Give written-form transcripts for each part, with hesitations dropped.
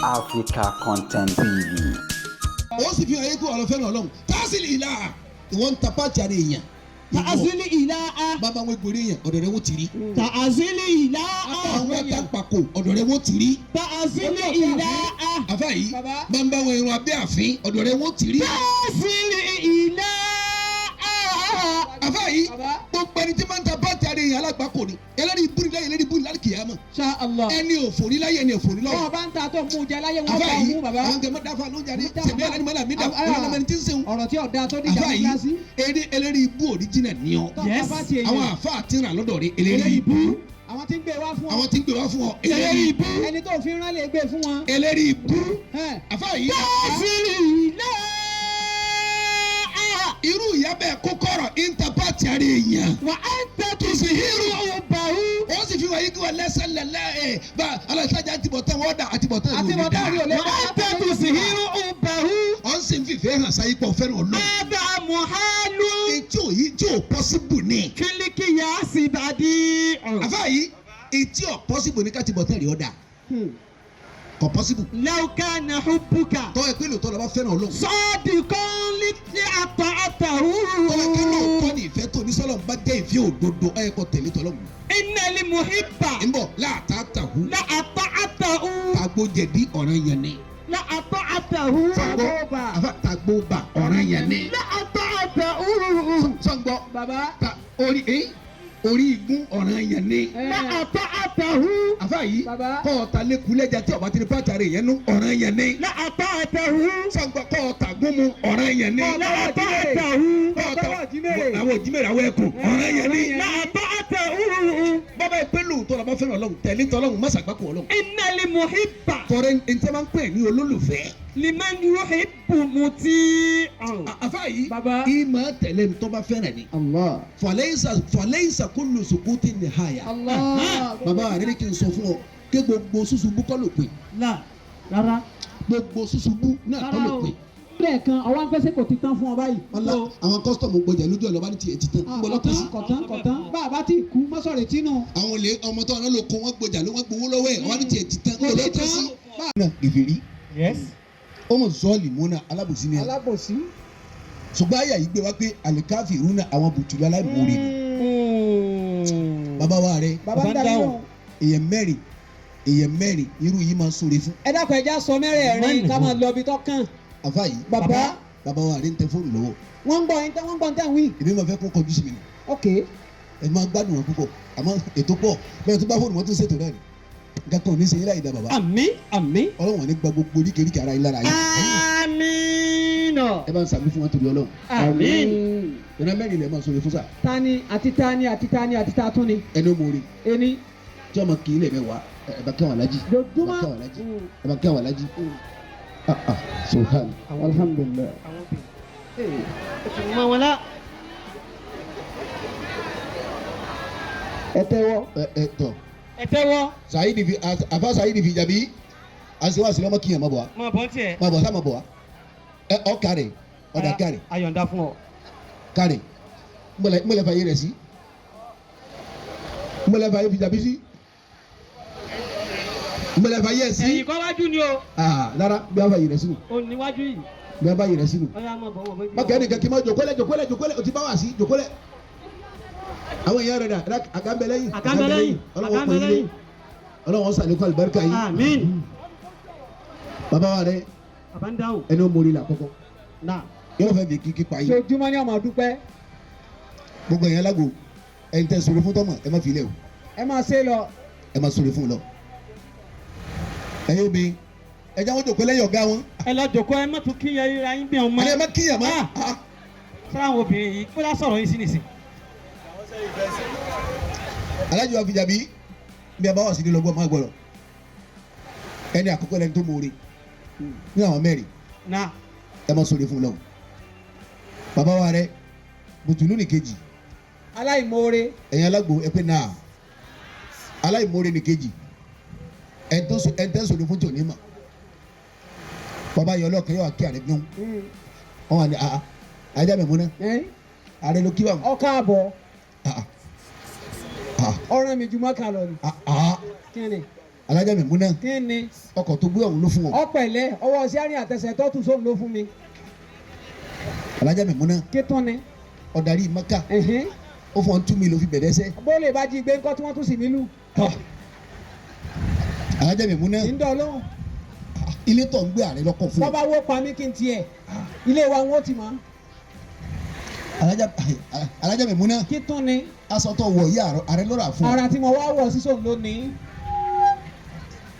Africa Content TV. Ó sì fi ayé kó ọ̀rọ̀ fẹ́ràn Ọlọ́run. Tásìlì ìlà ìwọ̀n tapa jáde èèyàn. Tàzílì ìlà á. Bàbá wọn gbòòrò èèyàn ọ̀dọ̀ rẹ̀ wọ́n ti rí. Tàzílì ìlà á. Àwọn àtàpàkò ọ̀dọ̀ rẹ̀ wọ́n ti rí. Tàzílì ìlà á. Àfà yìí bàbá wọn irun abẹ́ àfin ọ̀dọ̀ rẹ̀ wọ́n ti rí. Tàzílì ìlà á. Àfà yìí gbogbo ẹni tí máa ń ta báàtì àrẹ èèyàn alágbàkọ ni ẹlẹ́rìí búrì láyé ẹlẹ́rìí búrì láyé kìyàmọ̀. Ṣá Allah. Ẹni òfòrí láyé ẹni òfòrí lọ́wọ́. Bọ́ọ̀ bá ń ta tó mú jẹ láyé wọn bá mú bàbá. Àwọn gẹ̀mọ́ dáfà ló ń jáde ṣèbí ẹlẹ́ni mọ́lá mi dà ọ̀rọ̀ ẹni tí ń sẹ́wọ̀n. Ọ̀rọ̀ tí ọ̀dà tó dìjà ní kíláàsì. Eré ẹlẹ́rìí ibú òríjìnà ni ọ. Àwọn àfa àti ìrìn àlọ́dọ̀ rẹ ẹlẹ́rìí ibú. Àwọn tí ń gbé wá fún ọ. Àwọn tí ń gbé wá fún ọ ẹlẹ́rìí ibú. Ẹni tó fi rán lè gbé fún wọn. Ẹlẹ́rìí ibú. Àfa yìí. Tàzílì ìlà á. Irú ìyá bẹ́ẹ̀ kó kọ̀rọ̀ íńtàpáàtì àrẹ èèyàn. Wà á tẹ́ tó sì hírù ọ̀bàrú. Ó sì fi wáyé kí wọ́n lẹ́sẹ̀ lẹ́lẹ́ ẹ̀ bá aláìsájà àtibọ̀tán wọ́n dà àtibọ̀tán ìlú mi dá. Wà á tẹ́ tó sì hírù ọ̀bàrú. Ó sì ń fìfẹ́ hàn sáyé pọ̀ fẹ́ràn Ọlọ́run. Bàbá Mùhálù. Etí òyí tí ò pọ́síbù ni. Kílíkì yà á sì bàdí. Àfáà yìí etí ò pọ́síbù ní kátìbọ̀tán rí ọ̀dà. Kò pọ́síbù. Law kana hubbuka. Tọ́ ẹ pé lóòótọ́ lọ́ba fẹ́ràn Ọlọ́run. Sadiqan li ata'atahu. Tọ́ ẹ pé lóòótọ́ ní ìfẹ́ tó ní sọ́lọ́ bá jẹ́ ìfẹ́ òdodo ẹ kọ́ tẹ̀lé tọ́lọ́mù. Innal muhibba. ń bọ̀ láàtàtàhù. La ata'atahu. Tagbo jẹ̀dí ọ̀ràn yẹn ni. La ata'atahu. Tagbo bà ọ̀ràn yẹn ni. La ata'atahu. Sọ́ngbọ́. Bàbá. Orí igun ọ̀ràn yẹn ni. La ata'atahu. Àfà yìí kọ́ ọ̀tà lẹ́kùlẹ́jà tí ọba ti ní pàtàkì yẹn nú ọ̀ràn yẹn ni. La ata'atahu. Sọ́ngbọ́ kọ́ ọ̀tà gúnmu ọ̀ràn yẹn ni. La ata'atahu. Àwọn òjìmẹ̀rẹ̀ àwọn ẹkùn ọ̀ràn yẹn ni. La ata'atahu. Bàbá ìpínlẹ̀ òótọ́ lọ́ba fẹ́ràn Ọlọ́run tẹ̀lé tọ́lọ́run mọ́sàgbákò Ọlọ́run. Innal muhibba. Tọ́rẹ́ ntẹ́ máa ń pè ní olólùfẹ́. Liman yuhibbu muti'an. Àfà yìí Bàbá. ìmọ̀ tẹ̀lé ntọ́ bá fẹ́ràn ni. Allah. Falaysa kullu sukutin nihaya. Allah. Bàbá rẹ̀ ní kí n sọ fún ọ kí gbogbo ṣùṣubú kọ́ ló pè. Rárá. Gbogbo ṣùṣubú náà kọ́ ló pè. Bẹ́ẹ̀ kan àwọn afẹ́sẹ̀ kò ti tán fún ọ báyìí. Àwọn kọ́sítọ̀mù gbọjà lójú ẹ̀ lọ́ba ní tiẹ̀ ti tán. Kọ̀tán. Bàbá ti kú mọ́sọ̀rẹ̀ tínú. Àwọn olè ọmọ tó wọn lò kó wọn gbọjà ló wọn gbowó lọ́wọ́ ẹ̀ wọ́n ní tiẹ̀ ti tán. Kò ló tán sí. Gèfèrí. Ọmọ zọ́ọ̀lì múna alábòsí ni. Alábòsí. Ṣùgbọ́n àyà yìí gbé wá pé àlùkáfì rúnà àwọn bùtùlù aláìmoore ni. Bàbá wa rẹ̀ èèyàn mẹ́rin irú yìí máa ń sóre fún. Ẹ dákun ẹja sọ mẹ́rẹ̀ẹ̀rin ká máa lọ ibi tó kàn. Àfà yìí Bàbá wa rẹ̀ ń tẹ fóònù lọ́wọ́. wọ́n ń gbọ́ ń tẹ̀ wí. Èmi máa fẹ́ kó kọjú sí mi ni. Ok. Ẹ máa gbádùn wọn púpọ̀ àmọ́ ètò pọ̀ bẹ́ẹ̀ tó bá fóònù wọn tó ṣètò náà ni. Nǹkan kan ò ní ṣe yín láì dá bàbá. Àmín. Ọlọ́run ní gba gbogbo oríkèéríkèé ara yín lára yín. Àmín. Ẹ bá ń sàmì fún wọn torí Ọlọ́run. Àmín. Ìran mẹ́rin lè máa sọ̀rọ̀ fún sà. Tani àti tatún ni. Ẹni ó mórí. Ení. Tí ọmọ kì í lè mẹ́wàá ẹ bá kí àwọn alájí. Dojúmọ́. Ẹ bá kí àwọn alájí. Sultan. Alhamdulillah. Mọ wọn lá. Ẹ tẹ́wọ́. Tọ̀. Ẹ tẹ́wọ́. Àfa Saidi fi jàbí àṣewà sílẹ̀ ọmọ kìyàn má bọ̀ wá. Mọ bọ́ tiẹ̀. Má bọ̀ sá má bọ̀ wá. Ọ kárẹ̀ ọ̀dà kárẹ̀. Ayọ̀ǹda fún ọ. Kárẹ̀ mbọ̀lẹ̀ fàyè rẹ̀ sí. Mbọ̀lẹ̀ fàyè fi jàbí sí. Mbọ̀lẹ̀ fàyè sí. Ẹ̀yìn kọ́ wájú ni o. Lára bí a fàyè rẹ̀ sínú. O níwájú yìí. Bí a fàyè rẹ̀ sínú. Ọ̀yá máa bọ̀ wọ̀ bẹ́ẹ̀. Má kẹ́ni kẹ́kẹ́ má jòkólẹ̀ o ti bá wà sí jòkólẹ̀. Àwọn èèyàn rẹ̀ dà àgàmbẹ̀lẹ́yìn. Ọlọ́run sàlékún àlùbáríkà yìí. Àmín. Bàbá wa rẹ̀ Bàbá ń dáhùn. ẹni ó mórí là kọ́kọ́. Náà. Yóò fẹ́ fi kíkí pa yín. Dojúmọ́ ni ọmọ dúpẹ́. Gbogbo èèyàn lágbo ẹni tẹ́ sọ̀rọ̀ fún tọ́mọ̀ ẹ má fi ilẹ̀ o. Ẹ máa ṣe lọ. Ẹ má sọ̀rọ̀ fún un lọ. Ẹ̀yin obìnrin ẹ jẹ́ wọ́n jòkó lẹ́yìn ọ̀gá wọn. Ẹ lọ jòkó ẹ má tún kíyàn ríra yín bí ọmọ. Ẹ má kíyàn má. Sára àwọn obìnrin yìí kó lá sọ̀rọ̀ yín sí nìsín. Alájọ wa fi jàbí bí a bá wà sí ní lọ́gbọ́n máa gbọ́dọ̀. Ẹni àkọ́kọ́ lẹni tó mórí ní àwọn mẹ́rin. Náà. Ẹ má sọ̀rọ̀ fún un lọ. Bàbá wa rẹ̀ bùtùlù ní kejì. Aláìmoore. Ẹ̀yin alágbo ẹ pé náà. Aláìmoore ní kejì. Ẹ tẹ́ sọ̀rọ̀ fún tòní mà. Bàbá yọ ọlọ́ọ̀kan yóò wá kí àrẹ gbọ́n. Wọ́n wà ní ajá mẹ́mú náà. Ààrẹ ló kí wà. Ọ káàbọ̀. Ọ̀ràn mi jùmọ̀ kan lọ ni. Kí ni? alájà mi múná kí ni ọkọ̀ tó gbé ọ̀hún ló fún ọ ọpẹlẹ ọwọ́ síárìn àtẹsẹ̀ tó tún sóhun ló fún mi alájà mi múná kí tún ni ọ̀darí maka ẹ̀hìn ó fọ́n 2 million fi bẹ̀rẹ̀ sẹ́ bó lè bá jí gbé ńkọ́ tí wọ́n tún sì mí lù alájà mi múná kí ń dọ̀ lóhùn ilé tó ń gbé ààrẹ lọ́kọ̀ fún wọ́n ọ bá wó pa mí kí n tiẹ̀ ilé wa wọn ti mọ̀ alájà mi múná kí tún ni aṣọ tó wọ̀ yí ààrẹ lọ́ra fún ọ ara tí mo wá wọ̀ sísòun lónìí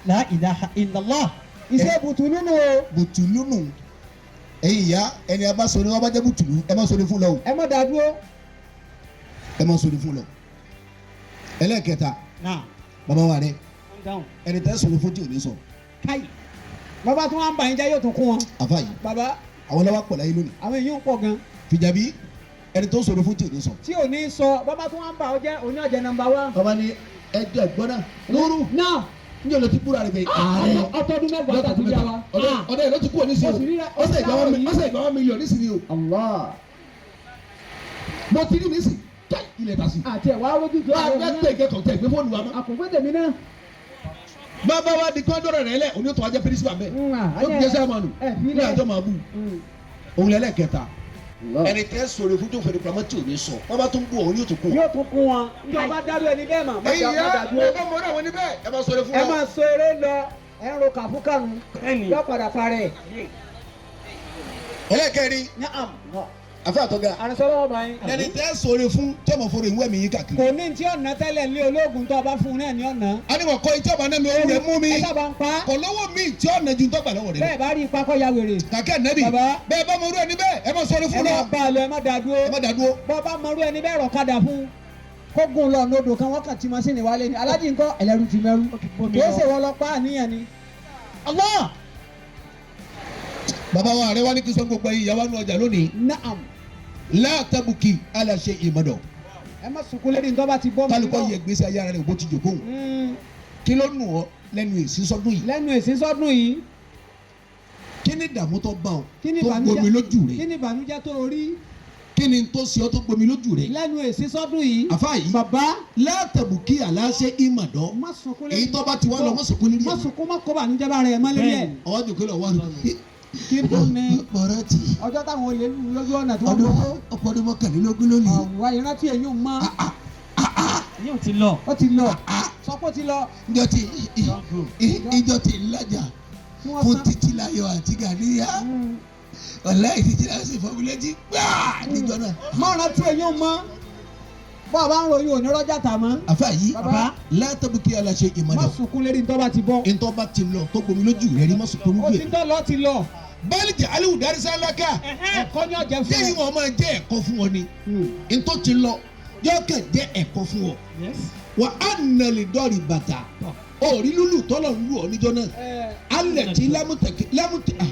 La ilaha illallah. iṣẹ́ bùtùlù nù o bùtùlù nù ẹ̀yin ìyá ẹni a bá sọ ni wọ́n bá jẹ́ bùtùlù ẹ má sọ ni fún lọ o ẹ má dá dúró ẹ má sọ ni fún lọ ẹlẹ́ẹ̀kẹta Now, bàbá wa rẹ calm down. ẹni tẹ́ sọ ni fún tí ò ní sọ Kai. bàbá tí wọ́n ń bà yín jẹ́ yóò tún kún wọn àfa yìí bàbá àwọn lọ́wọ́ pọ̀ láyé lónìí àwọn èèyàn ń pọ̀ gan fìjàbí ẹni tó sọ ni fún tí ò ní sọ. tí ò ní sọ bàbá tí wọ́n ń bà ó jẹ́ òní ọ̀jẹ̀ nọ́mbà 1. bàbá ni ẹjọ́ ẹ̀gbọ́n náà lóru náà njẹ́ ló ti kúrò rẹ̀ bẹ́ẹ̀ ààrẹ ọtọdún mẹ́gbàá tàbí ìjà wa. ọ̀dọ́ yẹn ló ti kúrò nísìnyí o ọ̀sẹ̀ ìgbà 1 million nísìnyí o Allah. mo ti rí nísìnyí káì ilẹ̀ tà sí. àti ẹ̀ wá rójú tó wọ́n á gbé tẹ̀ kẹ́kọ̀ọ́ tẹ̀ gbé fóònù wa mọ́. àkùnfẹ́ tèmi náà. bàbá wa di kọ́ńdọ̀rọ̀ rẹ̀ lẹ̀ òní tó wá jẹ́ pírísìpà mẹ́ ó ti jẹ́ sẹ́wọ̀n nù ní àjọ máa bù òun lẹ́lẹ̀ kẹta ẹni tẹ́ sọ̀rọ̀ fún tó fẹ́ẹ́ pamọ́ tí ò ní sọ wọ́n bá tún bú òun yóò tún kún wọn. yóò tún kún wọn. ní ọba dárú ẹni bẹ́ẹ̀ mà. ẹ̀yin ya ọba mọ̀ náà wọ́n ní bẹ́ẹ̀ ẹ máa sọ̀rọ̀ fún ẹ wọn. máa sọ eré lọ ẹ ń ro kàfúkànù yóò padà parẹ́. ẹlẹ́kẹ̀rin àfẹ́ àtọ́gà àrùnsọ́lọ́wọ́ bá yín. ẹni tẹ́ sọ̀rọ̀ fún tọ́mọ̀ fọ̀rọ̀ ìwé mi yín kàkiri. kò ní tí ọ̀nà tẹ́lẹ̀ ní ológun tó ọba fún un náà ní ọ̀nà. a ní wọ́n kọ́ ìjọ ọba náà mi owó rẹ̀ mú mi. ẹ sábà ń pa. kò lówó mi tí ọ̀nà ju tọ́gbà lọ́wọ́ rẹ̀. bẹ́ẹ̀ bá rí ipa kọ́ ya wèrè. kàkẹ́ nẹ́bì Bàbá. bẹ́ẹ̀ bá mọ̀rú ẹni bẹ́ẹ̀ ẹ má sọ̀rọ̀ ẹ fún má lọ. bá a lọ ẹ má dá dúró. ẹ má dá dúró. bọ́ bá mọ̀rú ẹni bẹ́ẹ̀ rọ̀kadà fún kó gùn lọ nódò kan wọ́n kàn ti masínì wálé ni alájí ńkọ́ ẹlẹ́rú ti mẹ́rú. kì í ṣe wọ́n lọ pa àníyàn ni. Allah. bàbá wa rẹ wá ní kí sọ gbogbo ẹ̀yin ìyàwó ọjà lónìí. Naam. látàbùkì aláṣẹ ìmọ̀dọ̀. ẹ má sunkún lédi nítorí bá ti bọ́ mi. kálukọ́ yẹ gbèsè ayé ara rẹ̀ bó ti jòkó. kí ló nù ọ́ lẹ́nu èsì sọ́dún yìí. lẹ́nu èsì sọ́dún yìí. kí ni ìdààmú tó bá ọ kí ni tó gbomi lójú kí rẹ̀. ni ìbànújẹ́ tó rí. kí ni tó ṣe ọ tó gbomi lójú rẹ̀. lẹ́nu èsì sọ́dún yìí. àfa yìí bàbá. látàbùkì aláṣẹ ìmọ̀dọ̀. má sunkún lédi. èyí tó bá ti wá lọ má sunkún nílé má ẹ̀. sunkún má kó bànújẹ́ bá rẹ̀ má lé yẹ. ọwọ́ jòkó lọ wá ní. kí ló ní. ọ̀rọ̀ ti ọjọ́ táwọn olè lù lójú ọ̀nà tí wọ́n gbowó. ọ̀pọ̀ ọdún mọ́kànlélógún lónìí. àwa ìrántí èyí ò mọ́. Yóò ti lọ. ó ti lọ. sọ pé ó ti lọ. ìjọ ti lájà tí wọ́n fún san. Títílayọ̀ àti Gàníyà ọ̀la Títílayọ̀ sì fọmúlẹ́tì gbáà níjọ náà. má rántí èyí ò mọ́. bọ́ ọ bá ń ròyìn òní rọ́jà tà mọ́. àfa yìí Bàbá. látàbùkì aláṣẹ má ìmọ̀dọ̀. sunkún lédi nítorí bá ti bọ́. ntọ́ bá ti lọ tó gbomi lójú rẹ̀ rí má sunkún ó lójú ti ẹ̀. dọ́ lọ ti lọ. báyìí jẹ́ aliwu darisa laka ẹ̀kọ́ ní ọ̀jẹ̀ fún jẹ́yìn wọn máa jẹ́ ẹ̀kọ́ fún ọ ni ntọ́ ti lọ yóò kẹ́ jẹ́ ẹ̀kọ́ fún ọ. Yes. wà á nàlè dọ́ọ̀rì bàtà òrí lulu tọ́lọ̀ ń lù ọ níjọ́ náà alẹ̀ tí lámùtẹ̀kì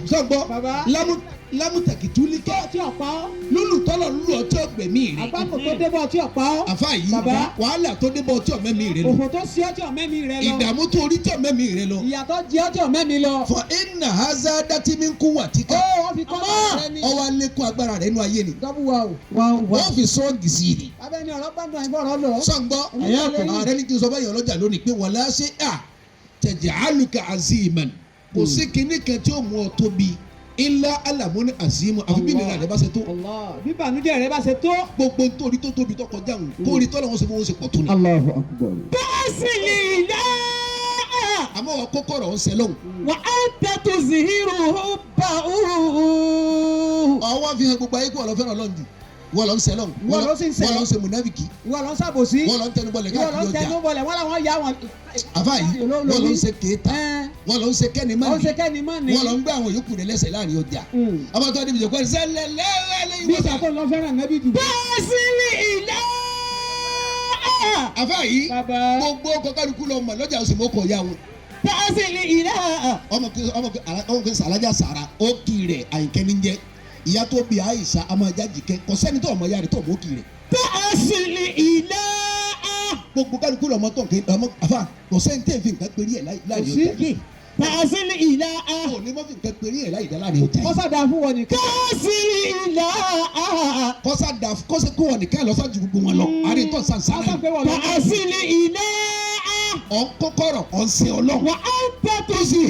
sọ́gbọ́ Bàbá. lámùtẹ̀kì túlíkẹ́ tí ọ̀pá ọ́. lulu tọ́lọ̀ ń lù ọ tí ó gbẹ̀mí rẹ̀ àgbákò tó débọ̀ tí ọ̀pá ọ́. àfa yìí Bàbá. wàhálà tó débọ̀ tí ọ̀mẹ́mí rẹ̀ lọ òfò tó sí ọ́ tí ọ̀mẹ́mi rẹ lọ. ìdààmú tó rí tí ọ̀mẹ́mí rẹ̀ lọ ìyàtọ̀ jẹ́ ọ́ tí ọ̀mẹ́mi lọ. fọ iná haza dátí mi ń kú wà tíkà ó wọ́n fi kọ́ ọ̀rọ̀ rẹ ní. ọwọ́ alẹ́kùn agbára rẹ̀ nínú ayé ni dọ́bù wa o. wọ́n fi sọ́ọ̀gì sí i ni abẹ́ni ọ̀rọ̀ gbàdúrà ìbọ̀rọ̀ lọ. sọ̀ngbọ́ ààrẹ ní kí n sọ báyìí ọlọ́jà lónìí pé wọ́n láṣẹ à tẹ̀jẹ̀ àlùkà aziman kò sí kinní kan tí ó mú ọ tóbi ńlá alamuni azimu àfi bí nira rẹ bá ṣe tó bí bànújẹ́ rẹ bá ṣe tó. gbogbo nítorí tó tóbi tó kọjá òun kó rí tọ́lá wọn ṣe fún wọn ṣe pọ̀ tó ni. Allahu akbar. Bẹ́ẹ̀sì ìyá. àmọ́ wọn kókó rọ̀ ń ṣe lọ́hùn. Wà á tẹ̀tù zìhírù bá òun. ọwọ́ fi hàn gbogbo ayé kó wọ́n lọ fẹ́ràn lọ́njù wọ́n lọ ń ṣe lọ́hùn Wọ́n lọ sí ń ṣe. wọ́n lọ ń ṣe mùnáfìkì ìwọ lọ ń ṣàbòsí. wọ́n lọ ń tẹnubọlẹ̀ ìwọ lọ ń káàkiri tẹnu ọjà bọlẹ̀ wọ́n làwọn yà wọn. àfa yìí wọ́n lọ ń ṣe kéèta wọ́n lọ ń ṣe kẹ́ni ó ṣe mọ́ni kẹ́ni mọ́ ni. wọ́n lọ ń gbé àwọn yòókù rẹ̀ lẹ́sẹ̀ láàrin ọjà àbátọ́ adébíyẹ kọ́ ẹ̀ sẹ́lẹ̀ lẹ́ẹ̀lẹ́ bí ìwọ́sà ìsàkó lọ fẹ́ràn nẹ́bí jù. Bẹ́ẹ̀sì ìyá. àfa yìí Bàbá. gbogbo kọkàlùkù lọ mọ̀ lọ́jà oṣù mọ́kọ̀ ya wọn Bẹ́ẹ̀sì ìyá. ọmọkùnrin sàlájà sàrà ó kì í rẹ̀ àyìnkẹ́ ní jẹ́ ìyá tó bí àyíṣà àmọ́ ẹja jìkẹ́ kò sẹ́ni tó ọmọ ya rẹ̀ tó ọmọ ó kì í rẹ̀ Bẹ́ẹ̀sì ìyá. gbogbo kálukú lọ mọ́tò nké ọmọ àfa kò sẹ́ni tẹ́ fi nǹkan péré ẹ̀ láàrin sí. ọjà Bẹ́ẹ̀sì ìyá. kò ní mọ́ fi nǹkan péré ẹ̀ láàrin ọjà wọ́n sàdá fún wọn nìkan. Bẹ́ẹ̀sì ìyá. kọ́sá kó wọn nìkan lọ sáájú gbogbo wọn lọ àárín tó sàn wọ́n sára sọ pé wọ́n lọ. Bẹ́ẹ̀sì ìyá. ọ̀ ń kókọ̀rọ̀ ọ̀ ń sin ọlọ́run. وأنت تزهر